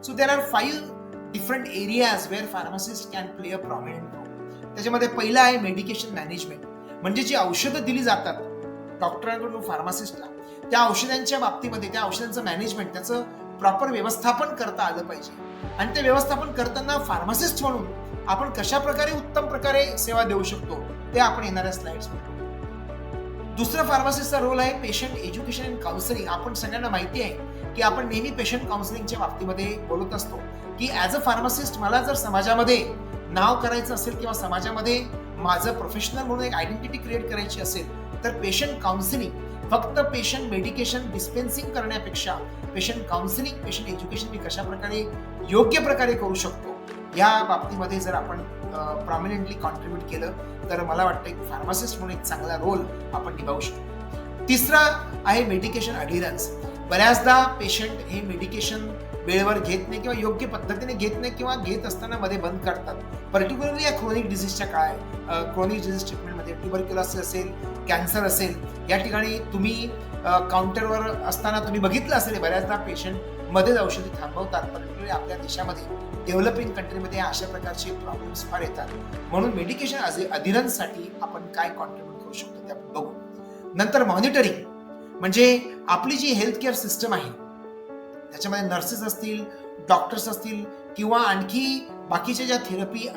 So there are 5 different areas where pharmacist can play a prominent role. त्याच्यामध्ये पहिलं आहे medication management, म्हणजे जी औषधं दिली जातात डॉक्टरांकडून फार्मासिस्टला, त्या औषधांच्या बाबतीमध्ये त्या औषधांचं मॅनेजमेंट, त्याचं प्रॉपर व्यवस्थापन करता आलं पाहिजे. आणि ते व्यवस्थापन करताना फार्मासिस्ट म्हणून आपण कशा प्रकारे उत्तम प्रकारे सेवा देऊ शकतो ते आपण येणाऱ्या स्लाइड्समध्ये. दुसरा फार्मासिस्टचा रोल आहे पेशंट एज्युकेशन अँड काउन्सिलिंग. आपण सगळ्यांना माहिती आहे की आपण नेहमी पेशंट काउन्सिलिंगच्या बाबतीमध्ये बोलत असतो की ॲज अ फार्मासिस्ट मला जर समाजामध्ये नाव करायचं असेल किंवा समाजामध्ये माझं प्रोफेशनल म्हणून एक आयडेंटिटी क्रिएट करायची असेल तर पेशंट काउन्सिलिंग, फक्त पेशंट मेडिकेशन डिस्पेन्सिंग करण्यापेक्षा पेशंट काउन्सिलिंग, पेशंट एज्युकेशन मी कशा प्रकारे योग्य प्रकारे करू शकतो या बाबतीमध्ये जर आपण प्रॉमिनंटली कॉन्ट्रीब्यूट केलं तर मला वाटतं की फार्मासिस्ट म्हणून एक चांगला रोल आपण निभावू शकतो. तिसरा आहे मेडिकेशन अडिरन्स. बऱ्याचदा पेशंट हे मेडिकेशन वेळेवर घेत नाही किंवा योग्य पद्धतीने घेत नाही किंवा घेत असताना मध्ये बंद करतात. पर्टिक्युलरली या क्रोनिक डिझीजच्या क्रोनिक डिझीज ट्रीटमेंटमध्ये ट्युबरक्युलोसिस असेल, कॅन्सर असेल, या ठिकाणी तुम्ही काउंटरवर असताना तुम्ही बघितलं असेल बऱ्याचदा पेशंट मध्येच औषधी थांबवतात. पर्टिक्युलरली आपल्या देशामध्ये डेव्हलपिंग कंट्रीमध्ये अशा प्रकारचे प्रॉब्लेम्स फार येतात. म्हणून मेडिकेशन अडिरन्ससाठी आपण काय कॉन्ट्रीब्यूट करू शकतो ते आपण बघू. नंतर मॉनिटरिंग, म्हणजे आपली जी हेल्थ केअर सिस्टम आहे त्याच्यामध्ये नर्सेस असतील, डॉक्टर्स असतील किंवा आणखी बाकीच्या ज्या थेरपी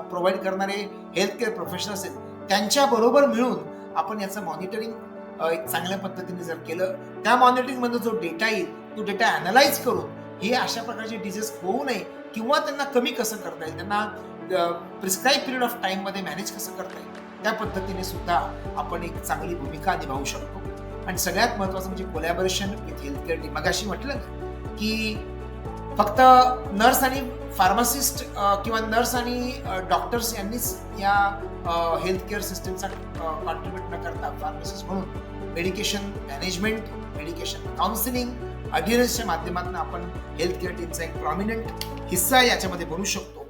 प्रोव्हाइड करणारे हेल्थ केअर प्रोफेशनल असतील त्यांच्याबरोबर मिळून आपण याचं मॉनिटरिंग एक चांगल्या पद्धतीने जर केलं, त्या मॉनिटरिंगमध्ये जो डेटा येईल तो डेटा अॅनालाइज करून हे अशा प्रकारचे डिझीज होऊ नये किंवा त्यांना कमी कसं करता येईल, त्यांना प्रिस्क्राईब पिरियड ऑफ टाईममध्ये मॅनेज कसं करता येईल, त्या पद्धतीने सुद्धा आपण एक चांगली भूमिका निभावू शकतो. आणि सगळ्यात महत्त्वाचं म्हणजे collaboration with health care team. मगाशी म्हटलं ना की फक्त नर्स आणि फार्मासिस्ट किंवा नर्स आणि डॉक्टर्स यांनीच या हेल्थ केअर सिस्टमचा कॉन्ट्रीब्यूट न करता फार्मासिस्ट म्हणून मेडिकेशन मॅनेजमेंट, मेडिकेशन काउन्सिलिंग, अडिरन्सच्या माध्यमातून आपण हेल्थ केअर टीमचा एक प्रॉमिनंट हिस्सा याच्यामध्ये बनू शकतो.